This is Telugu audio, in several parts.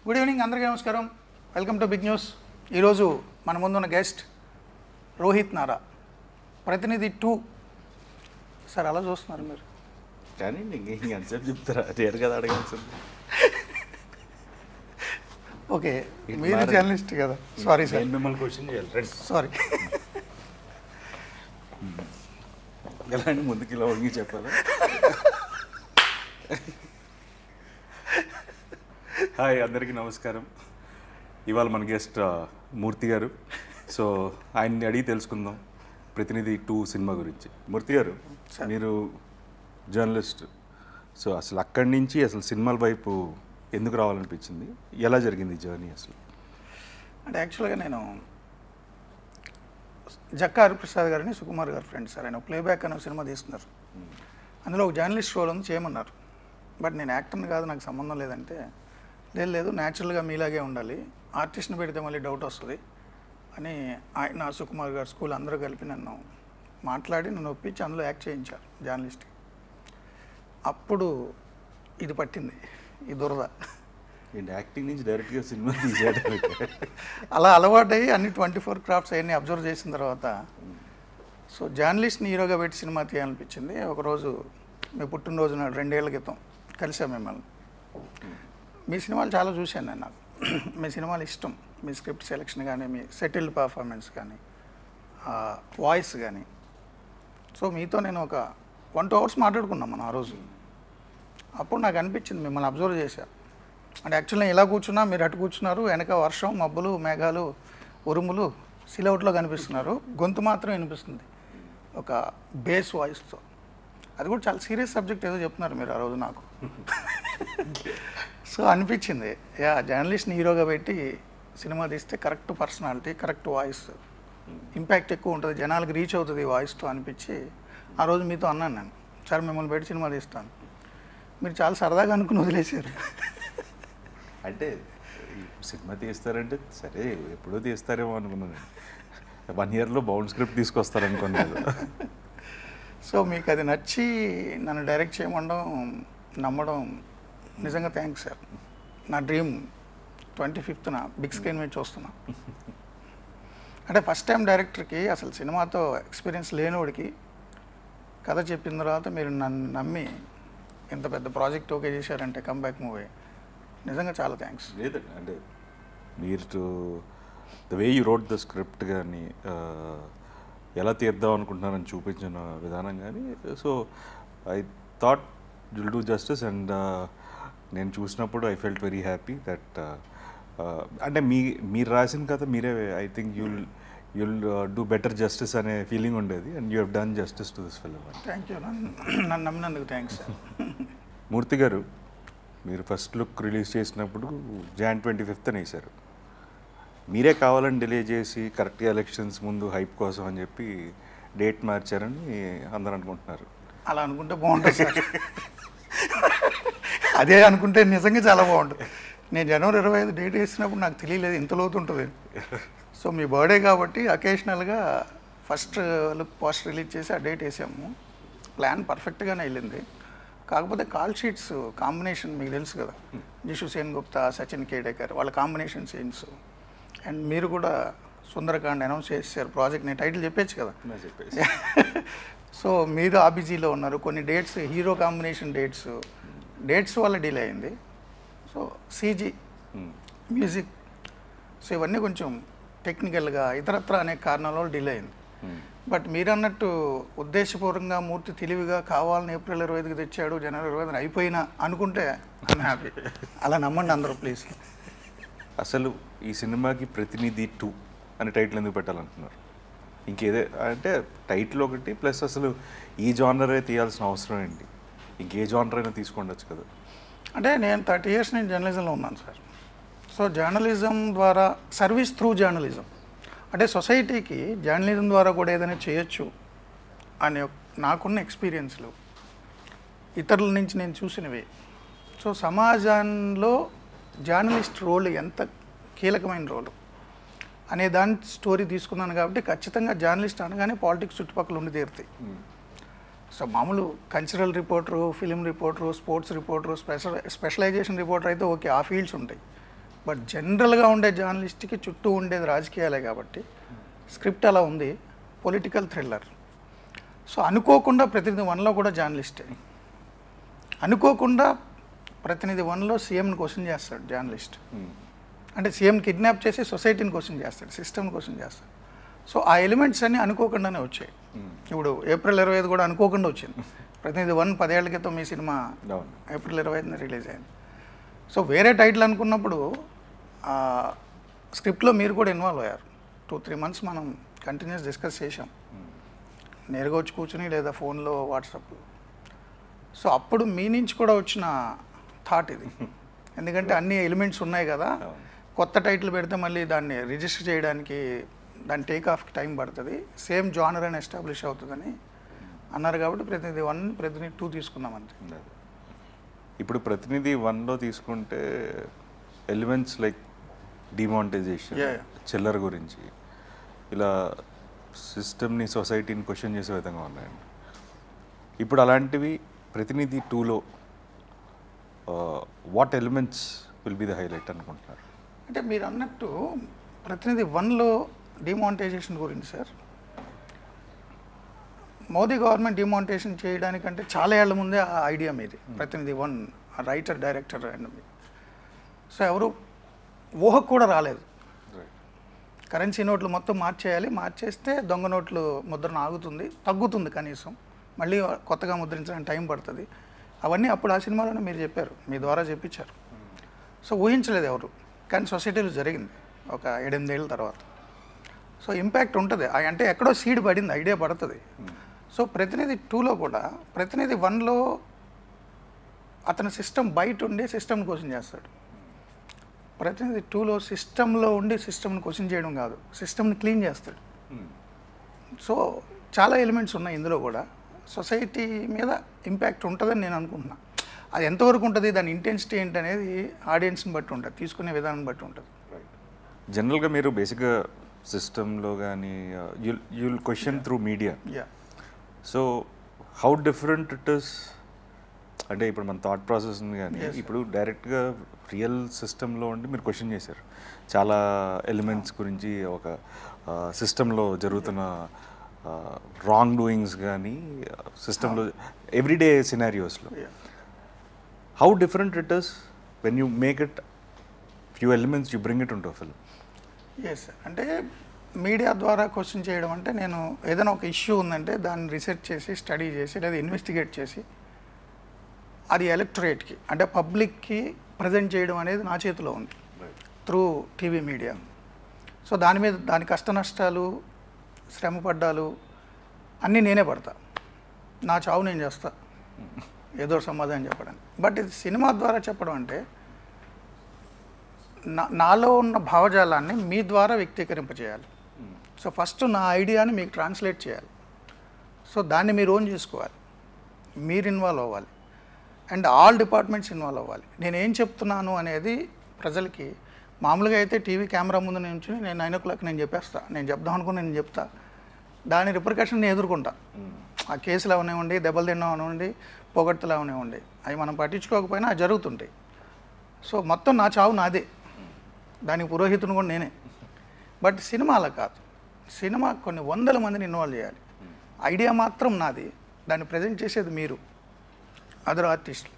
గుడ్ ఈవినింగ్ అందరికీ నమస్కారం. Welcome to big news. ఈరోజు మన ముందున్న గెస్ట్ రోహిత్ నారా, ప్రతినిధి 2. సార్ అలా చూస్తున్నారు మీరు కానీ ఎంతసేపు చెప్తారా? రేరు కదా అడగాల్సింది. ఓకే, మీరు జర్నలిస్ట్ కదా. సారీ సార్, మిమ్మల్ని క్వశ్చన్ చేయాలి. సారీ. ఎలా అండి, ముందుకు ఇలా వంగి చెప్పాలి. హాయ్, అందరికీ నమస్కారం. ఇవాళ మన గెస్ట్ మూర్తి గారు. సో ఆయన్ని అడిగి తెలుసుకుందాం ప్రతినిధి 2 సినిమా గురించి. మూర్తి గారు, మీరు జర్నలిస్ట్. సో అసలు అక్కడి నుంచి అసలు సినిమాల వైపు ఎందుకు రావాలనిపించింది? ఎలా జరిగింది జర్నీ అసలు? అంటే యాక్చువల్గా నేను జక్కా హరిప్రసాద్ గారిని సుకుమార్ గారు ఫ్రెండ్ సార్. ఆయన ప్లేబ్యాక్ అనే సినిమా తీస్తున్నారు. అందులో ఒక జర్నలిస్ట్ రోల్ ఉంది, చేయమన్నారు. బట్ నేను యాక్టర్ని కాదు, నాకు సంబంధం లేదంటే లేదు న్యాచురల్గా మీలాగే ఉండాలి, ఆర్టిస్ట్ని పెడితే మళ్ళీ డౌట్ వస్తుంది అని ఆయన సుకుమార్ గారు స్కూల్ అందరూ కలిపి నన్ను మాట్లాడి నన్ను ఒప్పించి అందులో యాక్ట్ చేయించారు జర్నలిస్ట్. అప్పుడు ఇది పట్టింది ఈ దురద. యాక్టింగ్ నుంచి డైరెక్ట్గా సినిమా తీసేయడం అలా అలవాటయ్యి అన్ని 24 క్రాఫ్ట్స్ అవన్నీ అబ్జర్వ్ చేసిన తర్వాత సో జర్నలిస్ట్ని హీరోగా పెట్టి సినిమా తీయాలనిపించింది. ఒకరోజు మీ పుట్టినరోజు నాడు 2 ఏళ్ల క్రితం కలిసాం మిమ్మల్ని. మీ సినిమాలు చాలా చూశాను నేను. నాకు మీ సినిమాలు ఇష్టం. మీ స్క్రిప్ట్ సెలెక్షన్ కానీ, మీ సెటిల్డ్ పర్ఫార్మెన్స్ కానీ, వాయిస్ కానీ. సో మీతో నేను ఒక 1-2 అవర్స్ మాట్లాడుకున్నాం మనం ఆ రోజు. అప్పుడు నాకు అనిపించింది, మిమ్మల్ని అబ్జర్వ్ చేశా. అంటే యాక్చువల్గా ఇలా కూర్చున్నా, మీరు అటు కూర్చున్నారు, వెనక వర్షం, మబ్బులు, మేఘాలు, ఉరుములు సిలౌట్లో కనిపిస్తున్నారు, గొంతు మాత్రం వినిపిస్తుంది ఒక బేస్ వాయిస్తో. అది కూడా చాలా సీరియస్ సబ్జెక్ట్ ఏదో చెప్తున్నారు మీరు ఆ రోజు నాకు. సో అనిపించింది, జర్నలిస్ట్ని హీరోగా పెట్టి సినిమా తీస్తే correct personality, correct voice, impact ఎక్కువ ఉంటుంది, జనాలకు రీచ్ అవుతుంది ఈ వాయిస్తో అనిపించి ఆ రోజు మీతో అన్నాను నేను, సార్ మిమ్మల్ని పెట్టి సినిమా తీస్తాను. మీరు చాలా సరదాగా అనుకుని వదిలేశారు. అంటే సినిమా తీస్తారంటే సరే ఎప్పుడో తీస్తారేమో అనుకున్నాను. 1 ఇయర్లో బౌండ్ స్క్రిప్ట్ తీసుకొస్తారనుకున్నాను. సో మీకు అది నచ్చి నన్ను డైరెక్ట్ చేయమండం, నమ్మడం నిజంగా థ్యాంక్స్ సార్. నా డ్రీమ్ 25న బిగ్ స్క్రీన్ మీద చూస్తున్నా. అంటే ఫస్ట్ టైం డైరెక్టర్కి, అసలు సినిమాతో ఎక్స్పీరియన్స్ లేనివాడికి కథ చెప్పిన తర్వాత మీరు నన్ను నమ్మి ఇంత పెద్ద ప్రాజెక్ట్ ఓకే చేశారంటే, కంబ్యాక్ మూవీ, నిజంగా చాలా థ్యాంక్స్. లేదండి, అంటే మీరు the way you wrote the script కానీ, ఎలా తీద్దాం అనుకుంటున్నారని చూపించిన విధానం కానీ, so I thought you'll do justice. And నేను చూసినప్పుడు I felt very happy that అంటే మీరు రాసిన కథ మీరే, I think you'll do better justice అనే ఫీలింగ్ ఉండేది. And you have done justice to this film. Thank you, నన్ను నమ్మినందుకు థ్యాంక్స్ సార్. మూర్తి గారు, మీరు ఫస్ట్ లుక్ రిలీజ్ చేసినప్పుడు Jan 25th వేశారు. మీరే కావాలని డిలే చేసి కరెక్ట్గా ఎలక్షన్స్ ముందు హైప్ కోసం అని చెప్పి డేట్ మార్చారని అందరూ అనుకుంటున్నారు. అలా అనుకుంటే బాగుంటుంది సార్. అదే అనుకుంటే నిజంగా చాలా బాగుంటుంది. నేను January 25 డేట్ వేసినప్పుడు నాకు తెలియలేదు ఇంత లోతు ఉంటుంది. సో మీ బర్త్డే కాబట్టి అకేషనల్గా ఫస్ట్ లుక్ పోస్ట్ రిలీజ్ చేసి ఆ డేట్ వేసాము. ప్లాన్ పర్ఫెక్ట్గానే వెళ్ళింది. కాకపోతే కాల్ షీట్స్ కాంబినేషన్ మీకు తెలుసు కదా, జిషు సేన్గుప్తా, సచిన్ కేడేకర్, వాళ్ళ కాంబినేషన్ సీన్స్. అండ్ మీరు కూడా సుందరకాండ్ అనౌన్స్ చేశారు ప్రాజెక్ట్. నేను టైటిల్ చెప్పేచ్చు కదా. సో మీరు ఆ బిజీలో ఉన్నారు. కొన్ని డేట్స్, హీరో కాంబినేషన్ డేట్స్ వల్ల డిలే అయింది. సో సీజీ, మ్యూజిక్, సో ఇవన్నీ కొంచెం టెక్నికల్గా ఇతరత్ర అనే కారణాల వల్ల డిలే అయింది. బట్ మీరు అన్నట్టు ఉద్దేశపూర్వకంగా మూర్తి తెలివిగా కావాలని April 25కి తెచ్చాడు, January 25 అయిపోయినా అనుకుంటే ఐఎమ్ హ్యాపీ. అలా నమ్మండి అందరూ ప్లీజ్. అసలు ఈ సినిమాకి ప్రతినిధి 2 అని టైటిల్ ఎందుకు పెట్టాలనుకున్నారు? ఇంకేదే అంటే టైటిల్ ఒకటి, ప్లస్ అసలు ఈ జానరే తీయాల్సిన అవసరం ఏంటి? ఇంకే జానర్ అయినా తీసుకుండొచ్చు కదా. అంటే నేను 30 years నేను జర్నలిజంలో ఉన్నాను సార్. సో జర్నలిజం ద్వారా, సర్వీస్ త్రూ జర్నలిజం, అంటే సొసైటీకి జర్నలిజం ద్వారా కూడా ఏదైనా చేయొచ్చు అనే నాకున్న ఎక్స్పీరియన్స్లు, ఇతరుల నుంచి నేను చూసినవి. సో సమాజంలో జర్నలిస్ట్ రోల్ ఎంత కీలకమైన రోలు అనే దాని స్టోరీ తీసుకున్నాను కాబట్టి ఖచ్చితంగా జర్నలిస్ట్ అనగానే పాలిటిక్స్ చుట్టుపక్కల ఉండి తీరుతాయి. సో మామూలు cultural reporter, film reporter, sports reporter, specialization reporter అయితే ఓకే, ఆ ఫీల్డ్స్ ఉంటాయి. బట్ జనరల్గా ఉండే జర్నలిస్ట్కి చుట్టూ ఉండేది రాజకీయాలే కాబట్టి స్క్రిప్ట్ అలా ఉంది, పొలిటికల్ థ్రిల్లర్. సో అనుకోకుండా ప్రతినిధి 1లో కూడా జర్నలిస్టే, అనుకోకుండా ప్రతినిధి 1లో సీఎంని క్వశ్చన్ చేస్తాడు జర్నలిస్ట్. అంటే సీఎం కిడ్నాప్ చేసి సొసైటీని క్వశ్చన్ చేస్తాడు, సిస్టమ్ని క్వశ్చన్ చేస్తాడు. సో ఆ ఎలిమెంట్స్ అన్నీ అనుకోకుండానే వచ్చాయి. ఇప్పుడు ఏప్రిల్ 25 కూడా అనుకోకుండా వచ్చింది. ప్రతినిధి 1 10 ఏళ్ల క్రితం మీ సినిమా ఏప్రిల్ 25న రిలీజ్ అయింది. సో వేరే టైటిల్ అనుకున్నప్పుడు స్క్రిప్ట్లో మీరు కూడా ఇన్వాల్వ్ అయ్యారు. 2-3 months మనం కంటిన్యూస్ డిస్కస్ చేసాం, నేరుగా వచ్చి కూర్చుని లేదా ఫోన్లో వాట్సాప్. సో అప్పుడు మీ నుంచి కూడా వచ్చిన థాట్ ఇది. ఎందుకంటే అన్ని ఎలిమెంట్స్ ఉన్నాయి కదా, కొత్త టైటిల్ పెడితే మళ్ళీ దాన్ని రిజిస్టర్ చేయడానికి దాని టేక్ ఆఫ్కి టైం పడుతుంది, సేమ్ జానర్ అని ఎస్టాబ్లిష్ అవుతుందని అన్నారు. కాబట్టి ప్రతినిధి 1, ప్రతినిధి 2 తీసుకున్నాం అంతే. ఇప్పుడు ప్రతినిధి 1లో తీసుకుంటే ఎలిమెంట్స్ లైక్ డిమానిటైజేషన్, చిల్లర గురించి, ఇలా సిస్టమ్ని సొసైటీని క్వశ్చన్ చేసే విధంగా ఉన్నాయండి. ఇప్పుడు అలాంటివి ప్రతినిధి 2లో what elements will be the highlight అనుకుంటున్నారు? అంటే మీరు అన్నట్టు ప్రతినిధి 1లో డిమానిటైజేషన్ గురించి సార్, మోదీ గవర్నమెంట్ డిమానిటైజేషన్ చేయడానికంటే చాలా ఏళ్ల ముందే ఆ ఐడియా మీది. ప్రతినిధి 1 రైటర్, డైరెక్టర్ అండ్ సో ఎవరు ఊహకు కూడా రాలేదు. కరెన్సీ నోట్లు మొత్తం మార్చేయాలి, మార్చేస్తే దొంగ నోట్లు ముద్రణ ఆగుతుంది, తగ్గుతుంది, కనీసం మళ్ళీ కొత్తగా ముద్రించడానికి టైం పడుతుంది. అవన్నీ అప్పుడు ఆ సినిమాలోనే మీరు చెప్పారు, మీ ద్వారా చెప్పించారు. సో ఊహించలేదు ఎవరు, కానీ సొసైటీలో జరిగింది ఒక 7-8 ఏళ్ళ తర్వాత. సో ఇంపాక్ట్ ఉంటుంది, అంటే ఎక్కడో సీడ్ పడింది, ఐడియా పడుతుంది. సో ప్రతినిధి 2లో కూడా ప్రతినిధి 1లో అతని సిస్టమ్ బయట ఉండి సిస్టమ్ని క్వశ్చన్ చేస్తాడు. ప్రతినిధి 2లో సిస్టంలో ఉండి సిస్టమ్ని క్వశ్చన్ చేయడం కాదు, సిస్టమ్ని క్లీన్ చేస్తాడు. సో చాలా ఎలిమెంట్స్ ఉన్నాయి ఇందులో కూడా. సొసైటీ మీద ఇంపాక్ట్ ఉంటుందని నేను అనుకుంటున్నా. అది ఎంతవరకు ఉంటుంది, దాని ఇంటెన్సిటీ ఏంటి అనేది ఆడియన్స్ని బట్టి ఉంటుంది, తీసుకునే విధానం బట్టి ఉంటుంది. జనరల్గా మీరు బేసిక్గా సిస్టంలో కానీ you'll question through media. So how different it is, అంటే ఇప్పుడు మన థాట్ ప్రాసెస్ ఉంది కానీ ఇప్పుడు డైరెక్ట్గా రియల్ సిస్టంలో ఉండి మీరు క్వశ్చన్ చేశారు చాలా ఎలిమెంట్స్ గురించి, ఒక సిస్టంలో జరుగుతున్న రాంగ్ డూయింగ్స్ కానీ సిస్టంలో ఎవ్రీడే సినారియోస్లో. How different it is when you make it few elements you bring it into a film? Yes, అంటే మీడియా ద్వారా క్వశ్చన్ చేయడం అంటే, నేను ఏదైనా ఒక ఇష్యూ ఉందంటే దాన్ని రీసెర్చ్ చేసి, స్టడీ చేసి, లేదా ఇన్వెస్టిగేట్ చేసి అది ఎలక్టరేట్కి అంటే పబ్లిక్కి ప్రజెంట్ చేయడం అనేది నా చేతిలో ఉంది త్రూ టీవీ మీడియా. సో దాని మీద దాని కష్ట నష్టాలు, శ్రమపడ్డాలు అన్నీ నేనే పడతా, నా చావు నేను చేస్తా ఏదో సమాధానం చెప్పడానికి. బట్ ఇది సినిమా ద్వారా చెప్పడం అంటే నాలో ఉన్న భావజాలాన్ని మీ ద్వారా వ్యక్తీకరింపజేయాలి. సో ఫస్ట్ నా ఐడియాని మీకు ట్రాన్స్లేట్ చేయాలి. సో దాన్ని మీరు ఓన్ చేసుకోవాలి, మీరు ఇన్వాల్వ్ అవ్వాలి, అండ్ ఆల్ డిపార్ట్మెంట్స్ ఇన్వాల్వ్ అవ్వాలి. నేను ఏం చెప్తున్నాను అనేది ప్రజలకి, మామూలుగా అయితే టీవీ కెమెరా ముందు నుంచి నేను 9 o'clock నేను చెప్పేస్తా, నేను చెప్దాం అనుకుని నేను చెప్తా, దాని రిపర్కషన్ నేను ఎదుర్కొంటా. ఆ కేసులు అవనివ్వండి, దెబ్బలు తినడం అవనివ్వండి, పొగడ్తలు అవనివ్వండి, అవి మనం పట్టించుకోకపోయినా అది జరుగుతుంటాయి. సో మొత్తం నా చావు నాదే, దానికి పురోహితుని కూడా నేనే. బట్ సినిమా అలా కాదు, సినిమా కొన్ని 100 మందిని ఇన్వాల్వ్ చేయాలి. ఐడియా మాత్రం నాది, దాన్ని ప్రజెంట్ చేసేది మీరు, అదర్ ఆర్టిస్టులు.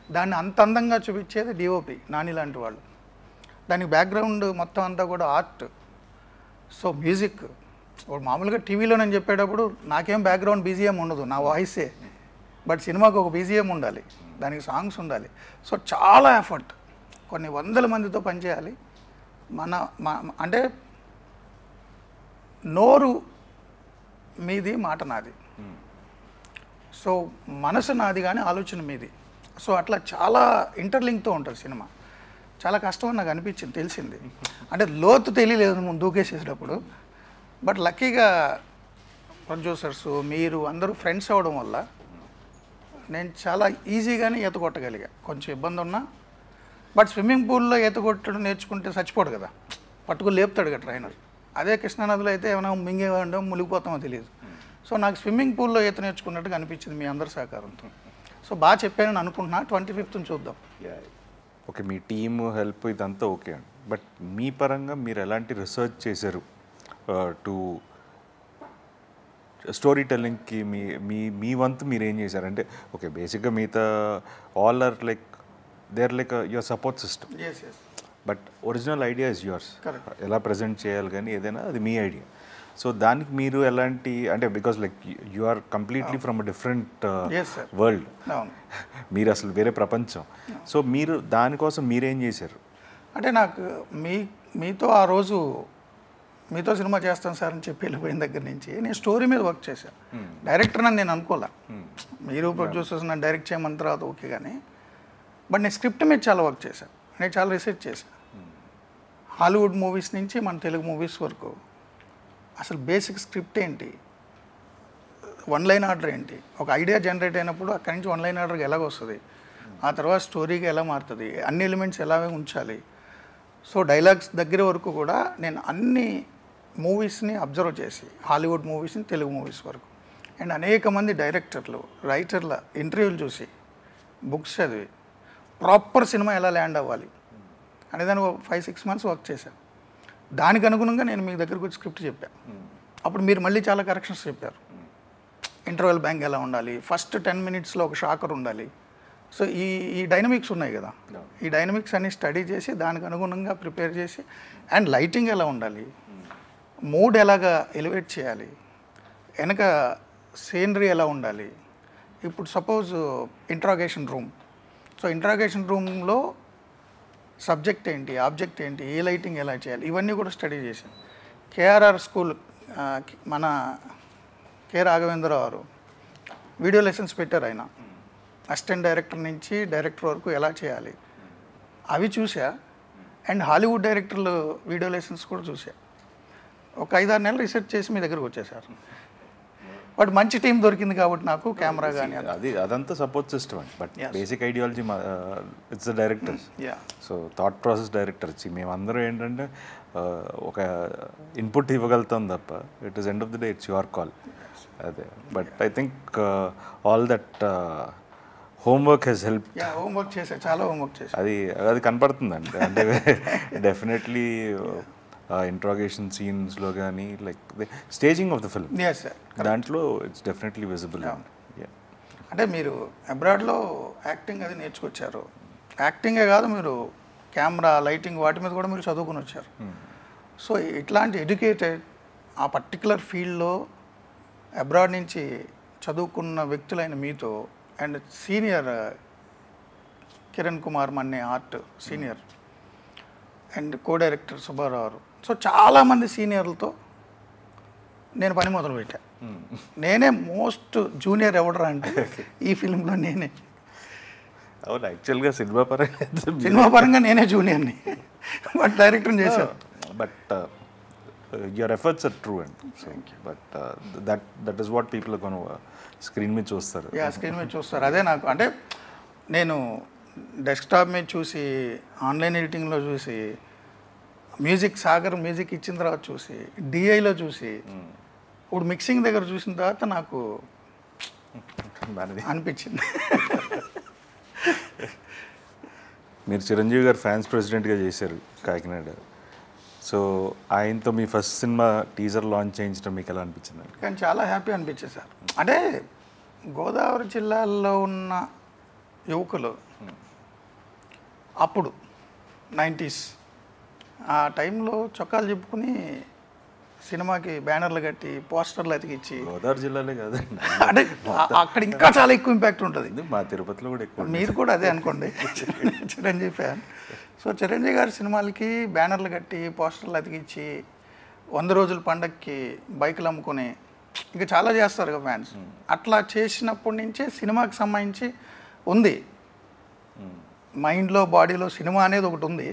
దాన్ని అంత అందంగా చూపించేది డిఓపి నాని లాంటి వాళ్ళు. దానికి బ్యాక్గ్రౌండ్ మొత్తం అంతా కూడా ఆర్ట్. సో మ్యూజిక్, మామూలుగా టీవీలో నేను చెప్పేటప్పుడు నాకేం బ్యాక్గ్రౌండ్ బీజిఎం ఉండదు, నా వాయిసే. బట్ సినిమాకి ఒక బీజిఎం ఉండాలి, దానికి సాంగ్స్ ఉండాలి. సో చాలా ఎఫర్ట్, కొన్ని 100 మందితో పనిచేయాలి. అంటే నోరు మీది, మాట నాది. సో మనసు నాది కానీ ఆలోచన మీది. సో అట్లా చాలా ఇంటర్లింక్తో ఉంటుంది సినిమా. చాలా కష్టం అని నాకు అనిపించింది, తెలిసింది. అంటే లోతు తెలియలేదు ముందు దూకేసేటప్పుడు. బట్ లక్కీగా ప్రొడ్యూసర్స్, మీరు అందరూ ఫ్రెండ్స్ అవ్వడం వల్ల నేను చాలా ఈజీగానే ఈత కొట్టగలిగా. కొంచెం ఇబ్బంది ఉన్నా, బట్ స్విమ్మింగ్ పూల్లో ఈత కొట్టడం నేర్చుకుంటే చచ్చిపోడు కదా, పట్టుకుని లేపుతాడు కదా ట్రైనర్. అదే కృష్ణానదిలో అయితే ఏమైనా మింగేవాడో మునిగిపోతామో తెలియదు. సో నాకు స్విమ్మింగ్ పూల్లో ఈత నేర్చుకున్నట్టుగా అనిపించింది మీ అందరి సహకారంతో. సో బాగా చెప్పానని అనుకుంటున్నా. 25th చూద్దాం. ఓకే, మీ టీమ్ హెల్ప్ ఇదంతా ఓకే అండి, బట్ మీ పరంగా మీరు ఎలాంటి రీసెర్చ్ చేశారు టు స్టోరీ టెల్లింగ్కి? మీ మీ మీ వంతు మీరు ఏం చేశారంటే, ఓకే బేసిక్గా మిగతా all are like they are like your support system, yes yes but original idea is yours. Correct. ఎలా ప్రజెంట్ చేయాలి కానీ ఏదైనా అది మీ ఐడియా. సో దానికి మీరు ఎలాంటి అంటే because like you are completely from a different Yes, sir. World, అవును. మీరు అసలు వేరే ప్రపంచం. సో మీరు దానికోసం మీరేం చేశారు? అంటే నాకు మీతో ఆ రోజు మీతో సినిమా చేస్తాను సార్ అని చెప్పి వెళ్ళిపోయిన దగ్గర నుంచి నేను స్టోరీ మీద వర్క్ చేశాను. డైరెక్టర్ అని నేను అనుకోలే. మీరు ప్రొడ్యూసర్స్ నన్ను డైరెక్ట్ చేయమన్న తర్వాత ఓకే, కానీ బట్ నేను స్క్రిప్ట్ మీద చాలా వర్క్ చేశాను. నేను చాలా రీసెర్చ్ చేశాను. హాలీవుడ్ మూవీస్ నుంచి మన తెలుగు మూవీస్ వరకు అసలు బేసిక్ స్క్రిప్ట్ ఏంటి, వన్ లైన్ ఆర్డర్ ఏంటి, ఒక ఐడియా జనరేట్ అయినప్పుడు అక్కడి నుంచి వన్ లైన్ ఆర్డర్కి ఎలాగ వస్తుంది, ఆ తర్వాత స్టోరీకి ఎలా మారుతుంది, అన్ని ఎలిమెంట్స్ ఎలాగే ఉంచాలి. సో డైలాగ్స్ దగ్గర వరకు కూడా నేను అన్ని మూవీస్ని అబ్జర్వ్ చేసి, హాలీవుడ్ మూవీస్ని తెలుగు మూవీస్ వరకు, అండ్ అనేక మంది డైరెక్టర్లు రైటర్ల ఇంటర్వ్యూలు చూసి, బుక్స్ చదివి ప్రాపర్ సినిమా ఎలా ల్యాండ్ అవ్వాలి అనే దానికి 5-6 months వర్క్ చేశాను. దానికి అనుగుణంగా నేను మీ దగ్గరకు వచ్చి స్క్రిప్ట్ చెప్పాను. అప్పుడు మీరు మళ్ళీ చాలా కరెక్షన్స్ చెప్పారు. ఇంటర్వెల్ బ్యాంక్ ఎలా ఉండాలి, ఫస్ట్ 10 minutesలో ఒక షాకర్ ఉండాలి. సో ఈ డైనమిక్స్ ఉన్నాయి కదా, ఈ డైనమిక్స్ అన్ని స్టడీ చేసి దానికి అనుగుణంగా ప్రిపేర్ చేసి, అండ్ లైటింగ్ ఎలా ఉండాలి, మూడ్ ఎలాగా ఎలివేట్ చేయాలి, వెనక సీనరీ ఎలా ఉండాలి. ఇప్పుడు suppose interrogation room, so interrogation రూమ్లో సబ్జెక్ట్ ఏంటి, ఆబ్జెక్ట్ ఏంటి, ఏ లైటింగ్ ఎలా చేయాలి, ఇవన్నీ కూడా స్టడీ చేశాను. కేఆర్ఆర్ స్కూల్ మన కె రాఘవేంద్రరావు గారు వీడియో లెసన్స్ పెట్టారు. ఆయన అసిస్టెంట్ డైరెక్టర్ నుంచి డైరెక్టర్ వరకు ఎలా చేయాలి అవి చూసా. అండ్ హాలీవుడ్ డైరెక్టర్లు వీడియో లెసన్స్ కూడా చూసా. ఒక 5-6 నెలలు రీసెర్చ్ చేసి మీ దగ్గరకు వచ్చేసారు. బట్ మంచి టీం దొరికింది కాబట్టి నాకు కెమెరా కానీ అదంతా సపోర్ట్ సిస్టమ్ అండి, but basic ideology it's the directors. So thought process directors, మేమందరం ఏంటంటే ఒక ఇన్పుట్ ఇవ్వగలుగుతాం తప్ప it is end of the day it's your call. అదే, but I think all that homework he's help. Homework చేశా, చాలా హోంవర్క్ చేశా. అది కనపడుతుందండి. అంటే డెఫినెట్లీ ఇంట్రాగేషన్ సీన్స్లో కానీ like staging of the film, దాంట్లో ఇట్స్ డెఫినెట్లీ విజిబుల్. అంటే మీరు అబ్రాడ్లో యాక్టింగ్ అది నేర్చుకొచ్చారు. యాక్టింగే కాదు, మీరు కెమెరా లైటింగ్ వాటి మీద కూడా మీరు చదువుకుని వచ్చారు. సో ఇట్లాంటి ఎడ్యుకేటెడ్ ఆ పర్టికులర్ ఫీల్డ్లో అబ్రాడ్ నుంచి చదువుకున్న వ్యక్తులైన మీతో, and senior Kiran Kumar Manne art senior, and co director Subbarao గారు, సో చాలామంది సీనియర్లతో నేను పని మొదలుపెట్టా. నేనే మోస్ట్ జూనియర్ ఎవడరా అంటే ఈ ఫిల్మ్లో నేనే. అవును, యాక్చువల్గా సినిమా పరంగా నేనే జూనియర్ని, బట్ డైరెక్టర్ చేశాను. But your efforts are true and but that is what people కొను స్క్రీన్ మీద చూస్తారు. స్క్రీన్ మీద చూస్తారు. అదే నాకు అంటే నేను డెస్క్టాప్ మీద చూసి, ఆన్లైన్ ఎడిటింగ్లో చూసి, సాగర్ మ్యూజిక్ ఇచ్చిన తర్వాత చూసి, డిఐలో చూసి, ఇప్పుడు మిక్సింగ్ దగ్గర చూసిన తర్వాత నాకు అనిపించింది. మీరు చిరంజీవి గారు ఫ్యాన్స్ ప్రెసిడెంట్గా చేశారు కాకినాడ. సో ఆయనతో మీ ఫస్ట్ సినిమా టీజర్ లాంచ్ చేయించడం మీకు ఎలా అనిపించింది? కానీ చాలా హ్యాపీ అనిపించింది సార్. అంటే గోదావరి జిల్లాలో ఉన్న యువకులు అప్పుడు 90s ఆ టైంలో చొక్కాలు చెప్పుకుని సినిమాకి బ్యానర్లు కట్టి పోస్టర్లు అతికిచ్చి, గోదావరి జిల్లాలే కాదండి, అంటే అక్కడ ఇంకా చాలా ఎక్కువ ఇంపాక్ట్ ఉంటుంది. మా తిరుపతిలో కూడా ఎక్కువ. మీరు కూడా అదే అనుకోండి, చిరంజీవి ఫ్యాన్. సో చిరంజీవి గారి సినిమాలకి బ్యానర్లు కట్టి పోస్టర్లు అతికిచ్చి 100 రోజుల పండగకి బైకులు అమ్ముకొని ఇంకా చాలా చేస్తారు కదా ఫ్యాన్స్. అట్లా చేసినప్పటి నుంచే సినిమాకి సంబంధించి ఉంది, మైండ్లో బాడీలో సినిమా అనేది ఒకటి ఉంది.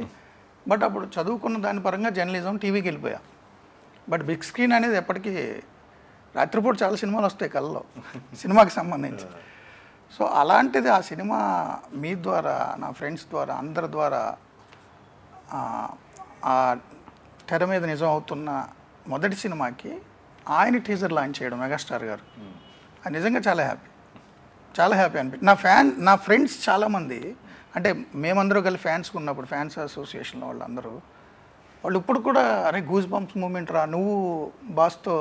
బట్ అప్పుడు చదువుకున్న దాని పరంగా జర్నలిజం, టీవీకి వెళ్ళిపోయా. బట్ బిగ్ స్క్రీన్ అనేది ఎప్పటికీ రాత్రిపూట చాలా సినిమాలు వస్తాయి కళ్ళలో సినిమాకి సంబంధించి. సో అలాంటిది ఆ సినిమా మీ ద్వారా, నా ఫ్రెండ్స్ ద్వారా, అందరి ద్వారా ఆ తెర మీద నిజం అవుతున్న మొదటి సినిమాకి ఆయన టీజర్ లాంచ్ చేయడం మెగాస్టార్ గారు, అది నిజంగా చాలా హ్యాపీ, చాలా హ్యాపీ అనిపి నా ఫ్రెండ్స్ చాలామంది అంటే మేమందరూ కలిసి ఫ్యాన్స్ ఉన్నప్పుడు ఫ్యాన్స్ అసోసియేషన్లో వాళ్ళు ఇప్పుడు కూడా అరే గూస్ బంప్స్ మూమెంట్ రా, నువ్వు బాస్తో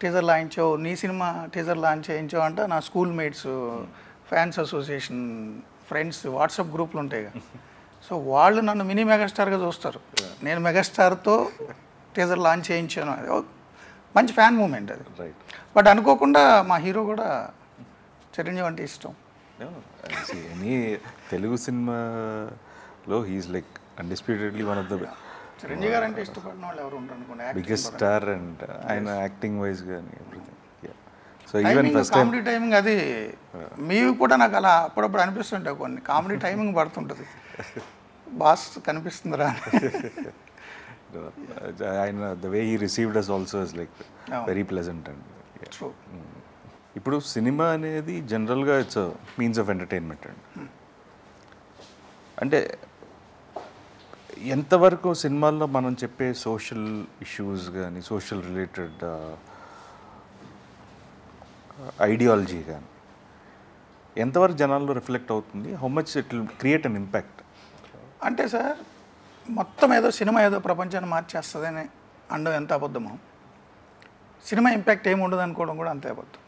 టీజర్ లాంచావు, నీ సినిమా టీజర్ లాంచ్ చేయించావు అంటే నా school mates fans association friends WhatsApp గ్రూపులు ఉంటాయి. సో వాళ్ళు నన్ను మినీ మెగాస్టార్గా చూస్తారు. నేను మెగాస్టార్తో టీజర్ లాంచ్ చేయించాను, అది మంచి ఫ్యాన్ మూమెంట్ అది. బట్ అనుకోకుండా మా హీరో కూడా చిరంజీవి అంటే ఇష్టం. ఎనీ తెలుగు సినిమాలో he is like undisputedly one of the Chiranjeevi garu అంటే ఇష్టపడిన వాళ్ళు ఎవరు ఉంటారు అనుకోండి, బిగ్గెస్ట్ స్టార్ అండ్ ఆయన యాక్టింగ్ వైజ్ కానీ everything. So even first comedy timing అది మీవి కూడా నాకు అలా అప్పుడప్పుడు అనిపిస్తుంటాయి, కొన్ని కామెడీ టైమింగ్ పడుతుంటుంది, బాస్ కనిపిస్తుందిరా. ఆయన the way he received us also is like very pleasant and true. ఇప్పుడు సినిమా అనేది జనరల్గా ఇట్స్ మీన్స్ ఆఫ్ ఎంటర్టైన్మెంట్ అండి. అంటే ఎంతవరకు సినిమాల్లో మనం చెప్పే సోషల్ ఇష్యూస్ కానీ సోషల్ రిలేటెడ్ ఐడియాలజీ కానీ ఎంతవరకు జనాల్లో రిఫ్లెక్ట్ అవుతుంది, how much it will create an impact? అంటే సార్ మొత్తం ఏదో సినిమా ఏదో ప్రపంచాన్ని మార్చేస్తుందని అనడం ఎంత అబద్ధమో, సినిమా ఇంపాక్ట్ ఏమి ఉండదు అనుకోవడం కూడా అంతే అబద్ధం.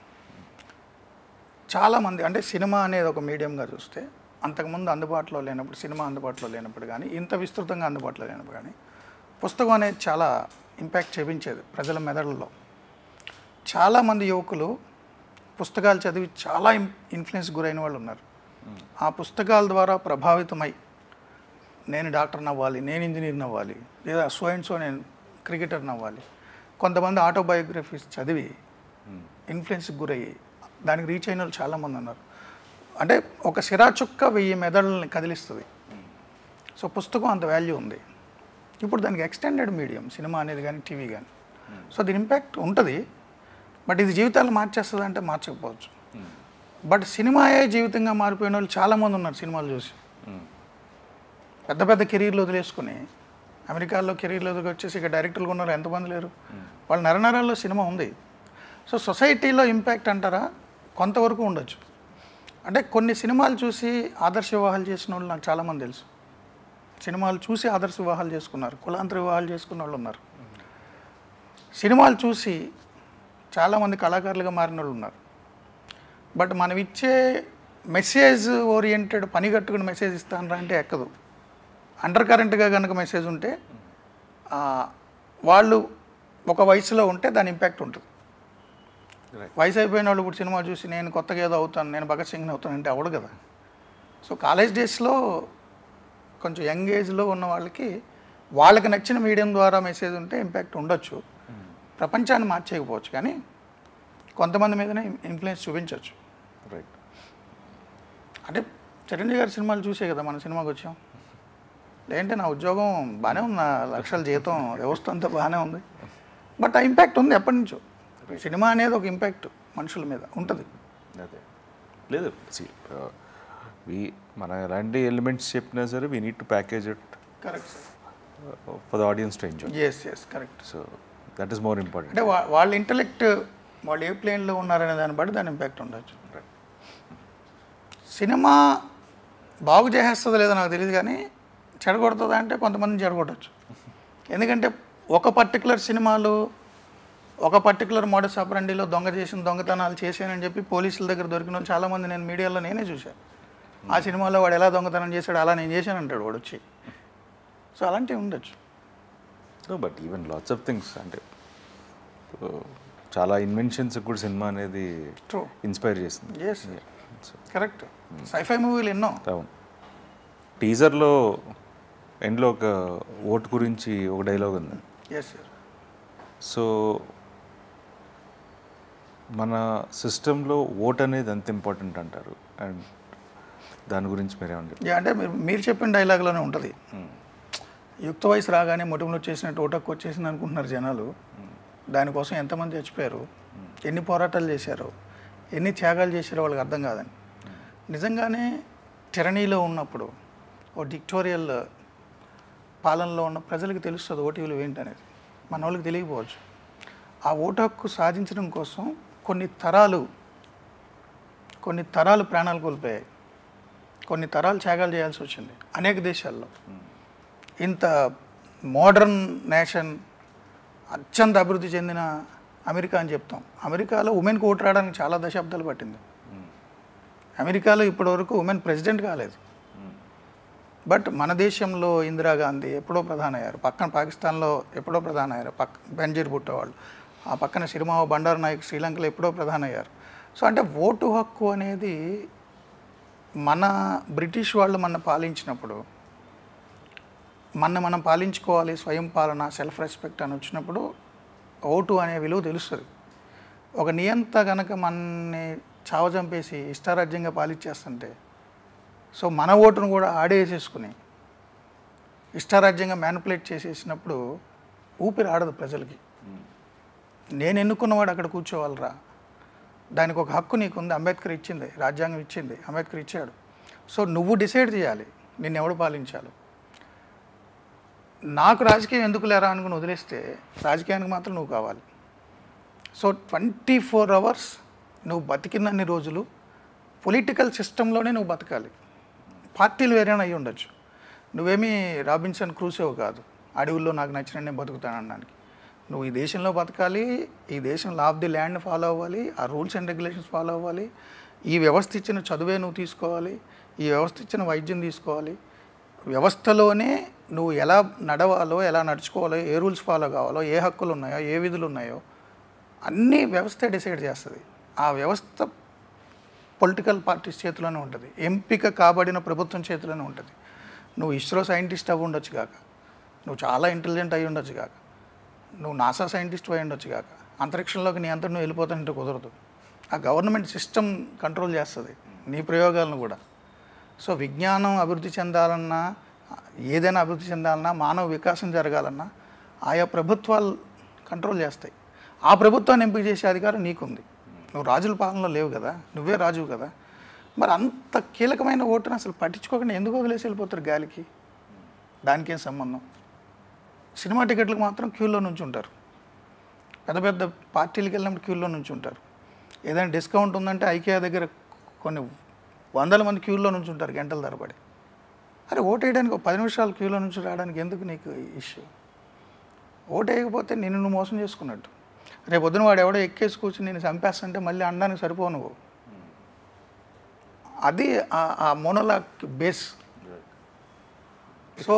చాలామంది అంటే సినిమా అనేది ఒక మీడియంగా చూస్తే అంతకుముందు అందుబాటులో లేనప్పుడు, సినిమా అందుబాటులో లేనప్పుడు కానీ, ఇంత విస్తృతంగా అందుబాటులో లేనప్పుడు కానీ పుస్తకం అనేది చాలా ఇంపాక్ట్ చూపించేది ప్రజల మెదడుల్లో. చాలామంది యువకులు పుస్తకాలు చదివి చాలా ఇన్ఫ్లుయెన్స్ గురైన వాళ్ళు ఉన్నారు. ఆ పుస్తకాల ద్వారా ప్రభావితమై నేను డాక్టర్ని అవ్వాలి, నేను ఇంజనీర్ని అవ్వాలి, లేదా సో అండ్ సో నేను క్రికెటర్ని అవ్వాలి. కొంతమంది ఆటోబయోగ్రఫీస్ చదివి ఇన్ఫ్లుయెన్స్కి గురయ్యి దానికి రీచ్ అయిన వాళ్ళు చాలామంది ఉన్నారు. అంటే ఒక సిరా చుక్క 1000 మెదడుల్ని కదిలిస్తుంది. సో పుస్తకం అంత వాల్యూ ఉంది. ఇప్పుడు దానికి ఎక్స్టెండెడ్ మీడియం సినిమా అనేది కానీ టీవీ కానీ. సో దీని ఇంపాక్ట్ ఉంటుంది. బట్ ఇది జీవితాలు మార్చేస్తుంది అంటే మార్చకపోవచ్చు. బట్ సినిమాయే జీవితంగా మారిపోయిన వాళ్ళు చాలామంది ఉన్నారు. సినిమాలు చూసి పెద్ద పెద్ద కెరీర్లు వదిలేసుకుని అమెరికాలో కెరీర్లు వదిలి వచ్చేసి ఇక డైరెక్టర్లు ఉన్నారు ఎంతమంది లేరు. వాళ్ళ నరనరాల్లో సినిమా ఉంది. సో సొసైటీలో ఇంపాక్ట్ అంటారా, కొంతవరకు ఉండొచ్చు. అంటే కొన్ని సినిమాలు చూసి ఆదర్శ వివాహాలు చేసిన వాళ్ళు నాకు చాలామంది తెలుసు. సినిమాలు చూసి ఆదర్శ వివాహాలు చేసుకున్నారు, కులాంతర వివాహాలు చేసుకున్న వాళ్ళు ఉన్నారు. సినిమాలు చూసి చాలామంది కళాకారులుగా మారిన వాళ్ళు ఉన్నారు. బట్ మనం ఇచ్చే మెసేజ్ ఓరియంటెడ్ పని కట్టుకుని మెసేజ్ ఇస్తానరా అంటే ఎక్కదు. అండర్ కరెంట్గా కనుక మెసేజ్ ఉంటే వాళ్ళు ఒక వయసులో ఉంటే దాని ఇంపాక్ట్ ఉంటుంది. వయసు అయిపోయిన వాళ్ళు ఇప్పుడు సినిమా చూసి నేను కొత్తగా ఏదో అవుతాను, నేను భగత్ సింగ్ని అవుతాను అంటే అవడు కదా. సో కాలేజ్ డేస్లో కొంచెం యంగ్ ఏజ్లో ఉన్న వాళ్ళకి నచ్చిన మీడియం ద్వారా మెసేజ్ ఉంటే ఇంపాక్ట్ ఉండొచ్చు. ప్రపంచాన్ని మార్చేయకపోవచ్చు కానీ కొంతమంది మీదనే ఇన్ఫ్లుయెన్స్ చూపించవచ్చు. రైట్. అంటే చిరంజీవి గారి సినిమాలు చూసే కదా మన సినిమాకి వచ్చాం. లేదంటే నా ఉద్యోగం బాగానే ఉంది, నా లక్షల జీతం, వ్యవస్థ అంతా బాగానే ఉంది. బట్ ఆ ఇంపాక్ట్ ఉంది ఎప్పటి నుంచో. సినిమా అనేది ఒక ఇంపాక్ట్ మనుషుల మీద ఉంటుంది. అదే లేదు మన ఎలాంటి ఎలిమెంట్స్ చెప్పినా సరే we need to package it correct sir for the audience to enjoy. Yes correct. So that is more important. అంటే వాళ్ళ ఇంటలెక్ట్ వాళ్ళు ఏ ప్లేన్లో ఉన్నారనే దాన్ని బట్టి దాని ఇంపాక్ట్ ఉండొచ్చు. సినిమా బాగు చేసేస్తుందో లేదో నాకు తెలియదు కానీ చెడగొడుతుందా అంటే కొంతమందిని చెడగొట్టచ్చు. ఎందుకంటే ఒక పర్టికులర్ సినిమాలు ఒక పర్టికులర్ మోడస్ ఆపరండిలో దొంగతనాలు చేశానని చెప్పి పోలీసుల దగ్గర దొరికిన వాళ్ళు చాలామంది నేను మీడియాలో నేనే చూశాను. ఆ సినిమాలో వాడు ఎలా దొంగతనం చేశాడు అలా నేను చేశాను అంటాడు వాడు వచ్చి. సో అలాంటివి ఉండొచ్చు. But even lots of things అంటే చాలా ఇన్వెన్షన్స్ కూడా సినిమా అనేది ఇన్స్పైర్ చేస్తుంది. కరెక్ట్. సైఫై మూవీలు ఎన్నో. అవును. టీజర్లో ఎండ్లో ఒక ఓట్ గురించి ఒక డైలాగ్ ఉంది. Yes sir. సో మన సిస్టంలో ఓట్ అనేది అంత ఇంపార్టెంట్ అంటారు. అండ్ దాని గురించి మీరేమని చెప్పారు? అంటే మీరు చెప్పిన డైలాగ్లోనే ఉంటుంది. యుక్త వయసు రాగానే మొటిములు వచ్చేసినట్టు ఓటకు వచ్చేసింది అనుకుంటున్నారు జనాలు. దానికోసం ఎంతమంది చచ్చిపోయారు, ఎన్ని పోరాటాలు చేశారో, ఎన్ని త్యాగాలు చేశారో వాళ్ళకి అర్థం కాదని. నిజంగానే టెరనీలో ఉన్నప్పుడు ఓ డిక్టోరియల్ పాలనలో ఉన్న ప్రజలకు తెలుస్తుంది ఓటు విలువ ఏంటనేది. మన వాళ్ళకి తెలియకపోవచ్చు. ఆ ఓటు హక్కు సాధించడం కోసం కొన్ని తరాలు కొన్ని తరాలు ప్రాణాలు కోల్పోయాయి, కొన్ని తరాలు త్యాగాలు చేయాల్సి వచ్చింది అనేక దేశాల్లో. ఇంత మోడర్న్ నేషన్, అత్యంత అభివృద్ధి చెందిన అమెరికా అని చెప్తాం. అమెరికాలో ఉమెన్కి ఓటు రావడానికి చాలా దశాబ్దాలు పట్టింది. అమెరికాలో ఇప్పటివరకు ఉమెన్ ప్రెసిడెంట్ కాలేదు. బట్ మన దేశంలో ఇందిరాగాంధీ ఎప్పుడో ప్రధాని అయ్యారు, పక్కన పాకిస్తాన్లో ఎప్పుడో ప్రధాని అయ్యారు, బెంజీర్ భుట్టో వాళ్ళు, ఆ పక్కన సిరిమావ బండారు నాయక్ శ్రీలంకలో ఎప్పుడో ప్రధాని అయ్యారు. సో అంటే ఓటు హక్కు అనేది మన బ్రిటిష్ వాళ్ళు మన పాలించినప్పుడు, మనం పాలించుకోవాలి, స్వయం పాలన, సెల్ఫ్ రెస్పెక్ట్ అని వచ్చినప్పుడు ఓటు అనే విలువ తెలుస్తుంది. ఒక నియంత కనుక మనని చావచంపేసి ఇష్టారాజ్యంగా పాలించేస్తుంటే, సో మన ఓటును కూడా ఆడేసేసుకుని ఇష్టారాజ్యంగా మ్యానిపులేట్ చేసేసినప్పుడు ఊపిరి ఆడదు ప్రజలకి. నేను ఎన్నుకున్నవాడు అక్కడ కూర్చోవాలరా, దానికి ఒక హక్కు నీకుంది, అంబేద్కర్ ఇచ్చింది, రాజ్యాంగం ఇచ్చింది, అంబేద్కర్ ఇచ్చాడు. సో నువ్వు డిసైడ్ చేయాలి నిన్ను ఎవడు పాలించాలి. నాకు రాజకీయం ఎందుకు లేరా అనుకుని వదిలేస్తే రాజకీయానికి మాత్రం నువ్వు కావాలి. సో 24 hours నువ్వు బతికినన్ని రోజులు పొలిటికల్ సిస్టంలోనే నువ్వు బతకాలి. పార్టీలు వేరేనా అయ్యి ఉండొచ్చు, నువ్వేమీ రాబిన్సన్ క్రూసోవ్ కాదు, అడవుల్లో నాకు నచ్చిన నేను బతుకుతాను అనడానికి. నువ్వు ఈ దేశంలో బతకాలి, ఈ దేశం law of the land follow అవ్వాలి, ఆ రూల్స్ అండ్ రెగ్యులేషన్స్ ఫాలో అవ్వాలి, ఈ వ్యవస్థ ఇచ్చిన చదువే నువ్వు తీసుకోవాలి, ఈ వ్యవస్థ ఇచ్చిన వైద్యం తీసుకోవాలి. వ్యవస్థలోనే నువ్వు ఎలా నడవాలో, ఎలా నడుచుకోవాలో, ఏ రూల్స్ ఫాలో కావాలో, ఏ హక్కులు ఉన్నాయో, ఏ విధులు ఉన్నాయో అన్నీ వ్యవస్థ డిసైడ్ చేస్తుంది. ఆ వ్యవస్థ పొలిటికల్ పార్టీస్ చేతిలోనే ఉంటుంది, ఎంపిక కాబడిన ప్రభుత్వం చేతిలోనే ఉంటుంది. నువ్వు ఇస్రో సైంటిస్ట్ అవి ఉండొచ్చు కాక, నువ్వు చాలా ఇంటెలిజెంట్ అయి ఉండొచ్చు కాక, నువ్వు నాసా సైంటిస్ట్ అయి ఉండొచ్చు కాక, అంతరిక్షంలోకి నీ అంతా నువ్వు వెళ్ళిపోతానంటే కుదరదు. ఆ గవర్నమెంట్ సిస్టమ్ కంట్రోల్ చేస్తుంది నీ ప్రయోగాలను కూడా. సో విజ్ఞానం అభివృద్ధి చెందాలన్నా, ఏదైనా అభివృద్ధి చెందాలన్నా, మానవ వికాసం జరగాలన్నా ఆయా ప్రభుత్వాలు కంట్రోల్ చేస్తాయి. ఆ ప్రభుత్వాన్ని ఎంపిక చేసే అధికారం నీకుంది. నువ్వు రాజుల పాలనలో లేవు కదా, నువ్వే రాజువు కదా. మరి అంత కీలకమైన ఓటును అసలు పట్టించుకోకుండా ఎందుకు వదిలేసి వెళ్ళిపోతారు గాలికి? దానికేం సంబంధం? సినిమా టికెట్లకు మాత్రం క్యూలో నుంచి ఉంటారు, పెద్ద పెద్ద పార్టీలకు వెళ్ళినప్పుడు క్యూలో నుంచి ఉంటారు. ఏదైనా డిస్కౌంట్ ఉందంటే ఐకియా దగ్గర కొన్ని 100 మంది క్యూలో నుంచి ఉంటారు గంటల తరబడి. అరే ఓటు వేయడానికి ఒక 10 నిమిషాలు క్యూలో నుంచి రావడానికి ఎందుకు నీకు ఇష్యూ? ఓటు వేయకపోతే నిన్ను నువ్వు మోసం చేసుకున్నట్టు. రేపు పొద్దున వాడు ఎవడో ఎక్కేసి కూర్చుని నేను చంపేస్తుంటే మళ్ళీ అనడానికి సరిపోవు నువ్వు. అది ఆ మోనోలాగ్ బేస్. సో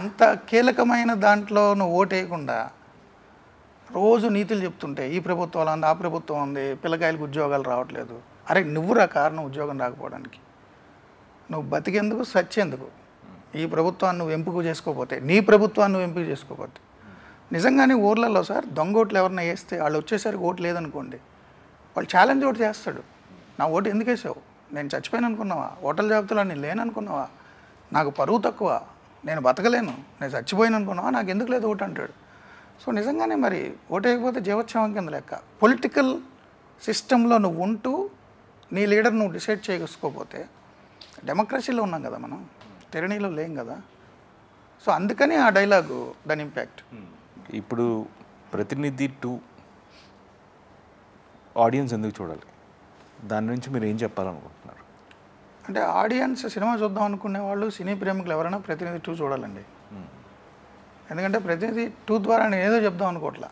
అంత కీలకమైన దాంట్లో నువ్వు ఓటు వేయకుండా రోజు నీతులు చెప్తుంటే ఈ ప్రభుత్వాలు ఉంది, ఆ ప్రభుత్వం ఉంది, పిల్లకాయలకు ఉద్యోగాలు రావట్లేదు. అరే నువ్వురా కారణం ఉద్యోగం రాకపోవడానికి. నువ్వు బతికేందుకు, సచ్చేందుకు. ఈ ప్రభుత్వాన్ని నువ్వు ఎంపిక చేసుకోకపోతే, నీ ప్రభుత్వాన్ని నువ్వు ఎంపిక చేసుకోకపోతే. నిజంగానే ఊర్లలో సార్ దొంగ ఓట్లు ఎవరన్నా వేస్తే వాళ్ళు వచ్చేసరికి ఓటు లేదనుకోండి, వాళ్ళు ఛాలెంజ్ ఓటు చేస్తాడు. నా ఓటు ఎందుకు వేసావు? నేను చచ్చిపోయాను అనుకున్నావా? ఓటర్ల జాబితాలో నేను లేననుకున్నావా? నాకు పరువు తక్కువ, నేను బతకలేను, నేను చచ్చిపోయాను అనుకున్నావా? నాకు ఎందుకు లేదు ఓటు అంటాడు. సో నిజంగానే మరి ఓటు వేయకపోతే జీవోత్సవం కింద లెక్క. పొలిటికల్ సిస్టంలో నువ్వు ఉంటూ నీ లీడర్ నువ్వు డిసైడ్ చేసుకోకపోతే, డెమోక్రసీలో ఉన్నాం కదా మనం, టెరనీలో లేం కదా. సో అందుకని ఆ డైలాగు దాని ఇంపాక్ట్. ఇప్పుడు ప్రతినిధి 2 ఆడియన్స్ ఎందుకు చూడాలి? దాని నుంచి మీరు ఏం చెప్పాలనుకుంటున్నారు? అంటే ఆడియన్స్ సినిమా చూద్దాం అనుకునే వాళ్ళు, సినీ ప్రేమికులు ఎవరైనా ప్రతినిధి 2 చూడాలండి. ఎందుకంటే ప్రతినిధి 2 ద్వారా నేను ఏదో చెప్దాం అనుకోవట్లా.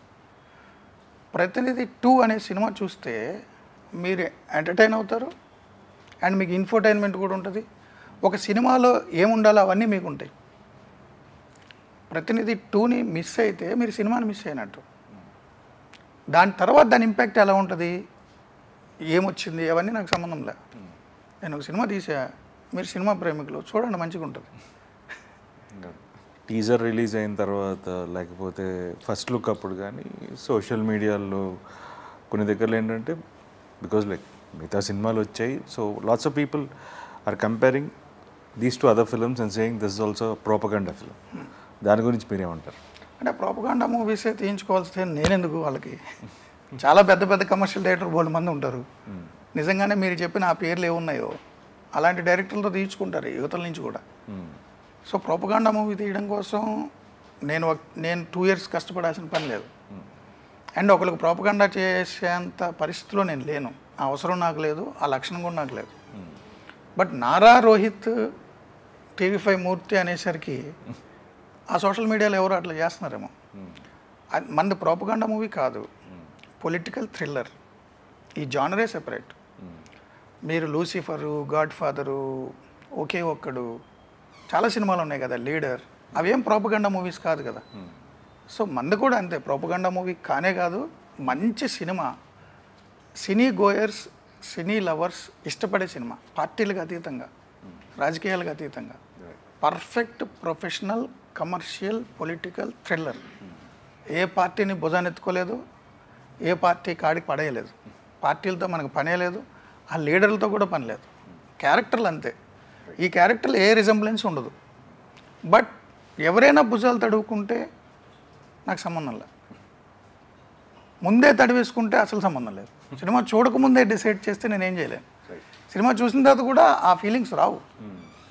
ప్రతినిధి 2 అనే సినిమా చూస్తే మీరు ఎంటర్టైన్ అవుతారు అండ్ మీకు ఇన్ఫోటైన్మెంట్ కూడా ఉంటుంది. ఒక సినిమాలో ఏముండాలో అవన్నీ మీకు ఉంటాయి. ప్రతినిధి 2ని మిస్ అయితే మీరు సినిమాని మిస్ అయినట్టు. దాని తర్వాత దాని ఇంపాక్ట్ ఎలా ఉంటుంది, ఏమొచ్చింది, అవన్నీ నాకు సంబంధం లే. నేను ఒక సినిమా తీసా, మీరు సినిమా ప్రేమికులు చూడండి, మంచిగా ఉంటుంది. టీజర్ రిలీజ్ అయిన తర్వాత, లేకపోతే ఫస్ట్ లుక్ అప్పుడు కానీ సోషల్ మీడియాలో కొన్ని దగ్గరలో ఏంటంటే, బికాజ్ లైక్ మిగతా సినిమాలు వచ్చాయి, so lots of people are comparing these to other films and saying this is also propaganda film. దాని గురించి మీరేమంటారు? అంటే ప్రోపగండా మూవీసే తీయించుకోవాల్సి నేనెందుకు, వాళ్ళకి చాలా పెద్ద పెద్ద కమర్షియల్ డైరెక్టర్ బోల్డ్ మంది ఉంటారు. నిజంగానే మీరు చెప్పిన ఆ పేర్లు ఏమున్నాయో అలాంటి డైరెక్టర్లతో తీయించుకుంటారు యువతల నుంచి కూడా. సో ప్రోపగండా మూవీ తీయడం కోసం నేను 2 years కష్టపడాల్సిన పని లేదు. అండ్ ఒకరికి ప్రోపగండా చేసేంత పరిస్థితిలో నేను లేను. ఆ అవసరం నాకు లేదు, ఆ లక్షణం కూడా నాకు లేదు. బట్ నారా రోహిత్ టీవీ5 మూర్తి అనేసరికి ఆ సోషల్ మీడియాలో ఎవరు అట్లా చేస్తున్నారేమో. మనది ప్రోపగండా మూవీ కాదు, పొలిటికల్ థ్రిల్లర్. ఈ జానరే సెపరేట్. మీరు లూసిఫరు, గాడ్ ఫాదరు, ఒకే ఒక్కడు, చాలా సినిమాలు ఉన్నాయి కదా, లీడర్, అవేం ప్రోపగండా మూవీస్ కాదు కదా. సో మంది కూడా అంతే, ప్రోపగండా మూవీ కానే కాదు, మంచి cinema, cine goers, cine lovers ఇష్టపడే సినిమా, పార్టీలకు అతీతంగా, రాజకీయాలకు అతీతంగా, perfect professional commercial political thriller. ఏ పార్టీని భుజానెత్తుకోలేదు, ఏ పార్టీ కాడికి పడేయలేదు, పార్టీలతో మనకు పనే లేదు, ఆ లీడర్లతో కూడా పని లేదు, క్యారెక్టర్లు అంతే. ఈ క్యారెక్టర్లు ఏ రిజంబ్లెన్స్ ఉండదు. బట్ ఎవరైనా భుజాలు తడువుకుంటే నాకు సంబంధం లేదు, ముందే తడివేసుకుంటే అసలు సంబంధం లేదు. సినిమా చూడకముందే డిసైడ్ చేస్తే నేనేం చేయలేను. సినిమా చూసిన తర్వాత కూడా ఆ ఫీలింగ్స్ రావు.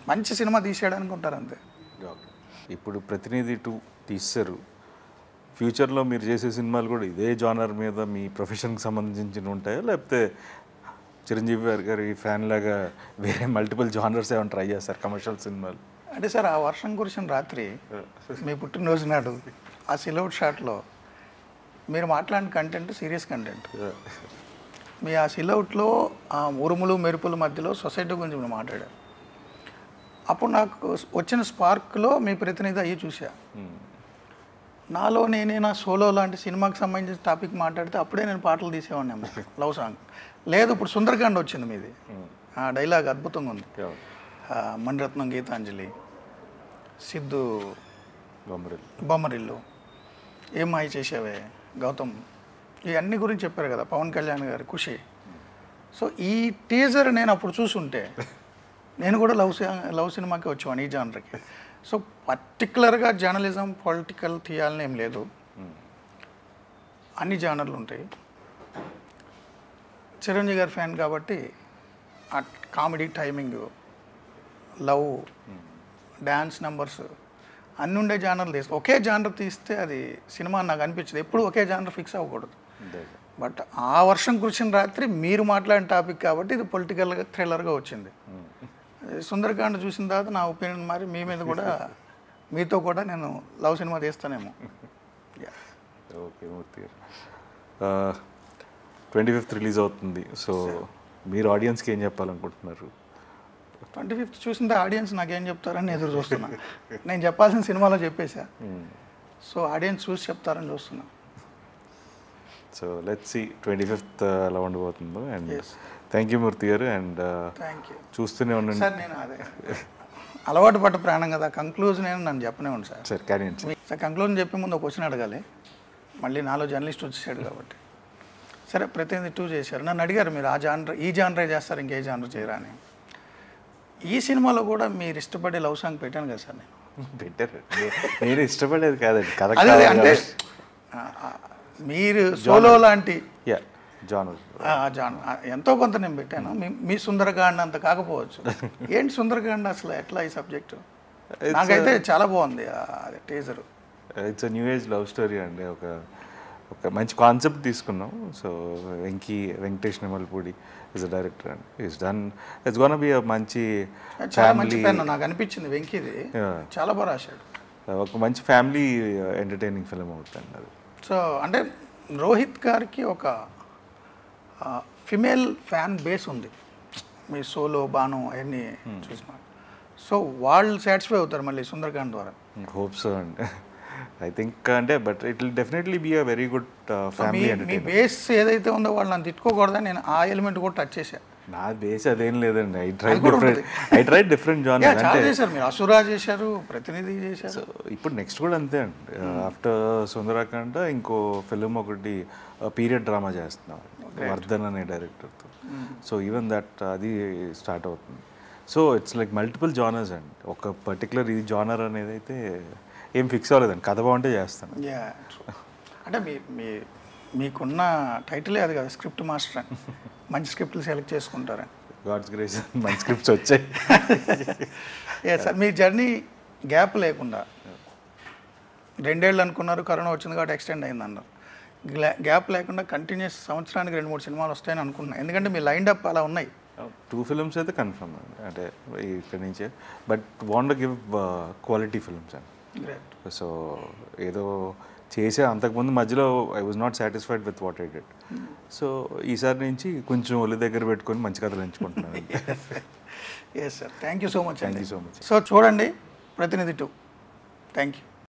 మంచి సినిమా తీసేయడానికి ఉంటారు అంతే. ఇప్పుడు ప్రతినిధి 2 తీస్తారు, ఫ్యూచర్లో మీరు చేసే సినిమాలు కూడా ఇదే జానర్ మీద మీ ప్రొఫెషన్కి సంబంధించి ఉంటాయా, లేకపోతే చిరంజీవి గారి ఫ్యాన్ లాగా వేరే మల్టిపుల్ జానర్స్ ఏమైనా ట్రై చేస్తారు కమర్షియల్ సినిమాలు? అంటే సార్, ఆ వర్షం కురిసిన రాత్రి మీ పుట్టినరోజు నాడు ఆ సిలౌట్ షాట్లో మీరు మాట్లాడిన కంటెంట్ సీరియస్ కంటెంట్. మీ ఆ సిలౌట్లో ఆ ఉరుములు మెరుపుల మధ్యలో సొసైటీ గురించి మీరు మాట్లాడారు. అప్పుడు నాకు వచ్చిన స్పార్క్లో మీ ప్రతినిధి అయ్యి చూసా. నాలో నేనే నా సోలో లాంటి సినిమాకి సంబంధించిన టాపిక్ మాట్లాడితే అప్పుడే నేను పాటలు తీసేవాడిని, లవ్ సాంగ్. లేదు, ఇప్పుడు సుందరకాండ వచ్చింది మీది, ఆ డైలాగ్ అద్భుతంగా ఉంది. మణిరత్నం గీతాంజలి, సిద్ధు బొమ్మరిల్లు, ఏం మాయ చేసావే, గౌతమ్, ఇవన్నీ గురించి చెప్పారు కదా, పవన్ కళ్యాణ్ గారి ఖుషి. సో ఈ టీజర్ నేను అప్పుడు చూసుంటే నేను కూడా లవ్ సినిమాకి వచ్చేవాడిని, ఈ జానర్కి. సో పర్టికులర్గా జర్నలిజం పొలిటికల్ తీయాలని ఏం లేదు, అన్ని జానర్లు ఉంటాయి. చిరంజీవి గారి ఫ్యాన్ కాబట్టి ఆ comedy timing, love, dance numbers అన్నీ ఉండే జానర్లు తీస్తే, ఒకే జానర్ తీస్తే అది సినిమా నాకు అనిపించదు. ఎప్పుడు ఒకే జానర్ ఫిక్స్ అవ్వకూడదు. బట్ ఆ వర్షం కురిసిన రాత్రి మీరు మాట్లాడిన టాపిక్ కాబట్టి ఇది పొలిటికల్గా థ్రిల్లర్గా వచ్చింది. సుందరకాండ చూసిన తర్వాత నా ఒపీనియన్ మారి మీ మీద కూడా, మీతో కూడా నేను లవ్ సినిమా తీస్తానేమో. ఓకే మూర్తి గారు, 25th రిలీజ్ అవుతుంది. సో మీరు ఆడియన్స్కి ఏం చెప్పాలనుకుంటున్నారు? 25th చూసిన ఆడియన్స్ నాకేం చెప్తారని ఎదురు చూస్తున్నా. నేను చెప్పాల్సిన సినిమాలో చెప్పేశా, సో ఆడియన్స్ చూసి చెప్తారని చూస్తున్నా. సో లెట్స్ సీ 25th ఎలా ఉండబోతుందో. అండ్ థ్యాంక్ యూ మూర్తి గారు. అండ్ చూస్తూనే ఉండండి సార్. నేను అదే అలవాటు పడ్డ ప్రాణం కదా, కంక్లూజన్ నేను నన్ను చెప్పనివ్వండి సార్. సార్ కానీ సార్ కంక్లూజన్ చెప్పే ముందు ఒక క్వశ్చన్ అడగాలి, మళ్ళీ నాలో జర్నలిస్ట్ వచ్చేసాడు కాబట్టి. సరే, ప్రతినిధి 2 చేశారు, నన్ను అడిగారు మీరు ఈ జానరే చేస్తారు, ఇంకే జానర్ చేయరా అని. ఈ సినిమాలో కూడా మీరు ఇష్టపడే లవ్ సాంగ్ పెట్టాను కదా సార్. నేను పెట్టారు, నేను ఇష్టపడేది కాదండి కథ. అంటే మీరు సోలో లాంటి జానర్ ఎంతో కొంత నేను పెట్టాను. మీ సుందరకాండ అంత కాకపోవచ్చు. ఏంటి సుందరకాండ అసలు, ఎట్లా ఈ సబ్జెక్టు? నాకైతే చాలా బాగుంది అది teaser. It's new age love story అండి. ఒక మంచి కాన్సెప్ట్ తీసుకున్నాం. So Venkatesh Nemalpudi is a director and it's gonna be మంచి ఫ్యామిలీ. నాకు అనిపించింది వెంకీది చాలా బాగా రాశాడు. ఒక మంచి ఫ్యామిలీ ఎంటర్టైనింగ్ ఫిల్మ్ అవుతుంది అది. సో అంటే రోహిత్ గారికి ఒక ఫిమేల్ ఫ్యాన్ బేస్ ఉంది, మీ సోలో బాను అవన్నీ చూసిన. సో వాళ్ళు సాటిస్ఫై అవుతారు మళ్ళీ సుందరకాండ్ ద్వారా. హోప్ సో అండి. ఐ థింక్ అంటే but it will definitely be a very good family entertainment. మీ బేస్ ఏదైతే ఉందో వాళ్ళు నన్ను తిట్టుకోకూడదని నేను ఆ ఎలిమెంట్ కూడా టచ్ చేశాను. నా బేస్ అదేం లేదండి. I try different genre. అంటే చేశారు మీరు, అసురా చేశారు, ప్రతినిధి చేశారు. ఇప్పుడు నెక్స్ట్ కూడా అంతే అండి. ఆఫ్టర్ సుందరకాండ ఇంకో ఫిలిం ఒకటి పీరియడ్ డ్రామా చేస్తున్నాం వర్ధన్ అనే డైరెక్టర్తో. సో ఈవెన్ దట్ అది స్టార్ట్ అవుతుంది. So it's like multiple genres అండి. ఒక పర్టికులర్ ఇది జానర్ అనేది అయితే ఏం ఫిక్స్ అవ్వలేదండి. కథ బాగుంటే చేస్తాను. అంటే మీకున్న టైటిలే అది కదా, స్క్రిప్ట్ మాస్టర్ అని. మంచి స్క్రిప్ట్లు సెలెక్ట్ చేసుకుంటారని. గాడ్స్ గ్రేస్ మంచి స్క్రిప్ట్స్ వచ్చాయి. సార్ మీ జర్నీ గ్యాప్ లేకుండా 2 ఏళ్ళు అనుకున్నారు, కరోనా వచ్చింది కాబట్టి ఎక్స్టెండ్ అయింది అన్నారు. గ్యాప్ లేకుండా కంటిన్యూస్ సంవత్సరానికి 2-3 సినిమాలు వస్తాయని అనుకుంటున్నాను, ఎందుకంటే మీ లైన్ అప్ అలా ఉన్నాయి. 2 ఫిల్మ్స్ అయితే కన్ఫర్మ్ అండి, అంటే ఇక్కడి నుంచే. But want give quality films అండి. గ్రేట్. సో ఏదో చేసే అంతకుముందు మధ్యలో I was not satisfied with what I did. So ఈసారి నుంచి కొంచెం ఒళ్ళు దగ్గర పెట్టుకొని మంచి కథలు ఎంచుకుంటున్నాను. Yes sir, thank you so much. Thank you so much. So చూడండి ప్రతినిధి 2. Thank you.